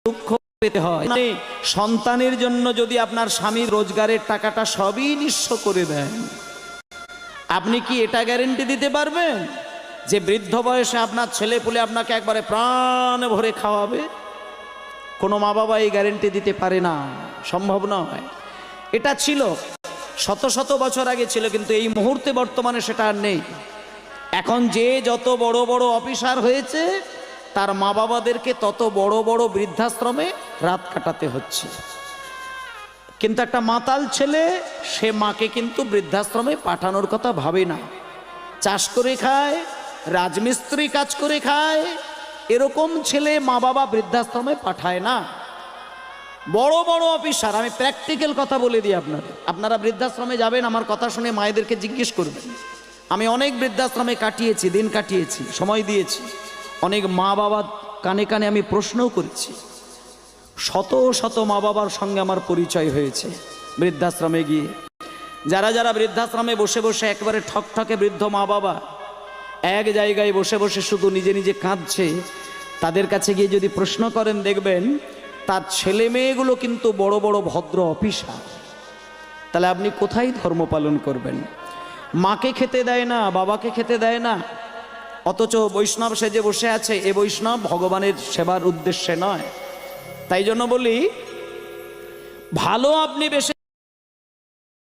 দুঃখ পেতে হয়। সন্তানের জন্য যদি আপনার স্বামীর রোজগারের টাকাটা সবই নিঃস্ব করে দেন, আপনি কি এটা গ্যারেন্টি দিতে পারবেন যে বৃদ্ধ বয়সে আপনার ছেলেপুলে আপনাকে একবারে প্রাণ ভরে খাওয়াবে? কোনো মা বাবা এই গ্যারেন্টি দিতে পারে না, সম্ভব নয়। এটা ছিল শত শত বছর আগে ছিল, কিন্তু এই মুহূর্তে বর্তমানে সেটা আর নেই। এখন যে যত বড় বড় অফিসার হয়েছে তার মা বাবাদেরকে তত বড় বড় বৃদ্ধাশ্রমে রাত কাটাতে হচ্ছে। কিন্তু একটা মাতাল ছেলে, সে মাকে কিন্তু বৃদ্ধাশ্রমে পাঠানোর কথা ভাবে না। চাষ করে খায়, রাজমিস্ত্রি কাজ করে খায়, এরকম ছেলে মা বাবা বৃদ্ধাশ্রমে পাঠায় না। বড় বড় অফিসার, আমি প্র্যাকটিক্যাল কথা বলে দিই আপনারা বৃদ্ধাশ্রমে যাবেন, আমার কথা শুনে মায়েদেরকে জিজ্ঞেস করবেন। আমি অনেক বৃদ্ধাশ্রমে কাটিয়েছি, দিন কাটিয়েছি, সময় দিয়েছি। অনেক মা বাবা কানে কানে আমি প্রশ্নও করেছি। শত শত মা বাবার সঙ্গে আমার পরিচয় হয়েছে বৃদ্ধাশ্রমে গিয়ে। যারা যারা বৃদ্ধাশ্রমে বসে বসে একেবারে ঠকঠকে বৃদ্ধ মা বাবা এক জায়গায় বসে বসে শুধু নিজে নিজে কাঁদছে, তাদের কাছে গিয়ে যদি প্রশ্ন করেন, দেখবেন তার ছেলে মেয়েগুলো কিন্তু বড় বড় ভদ্র অফিসার। তাহলে আপনি কোথায় ধর্ম পালন করবেন? মাকে খেতে দেয় না, বাবাকে খেতে দেয় না, অথচ বৈষ্ণব সেজে বসে আছে। এ বৈষ্ণব ভগবানের সেবার উদ্দেশ্যে নয়। তাই জন্য বলি, ভালো আপনি বেশি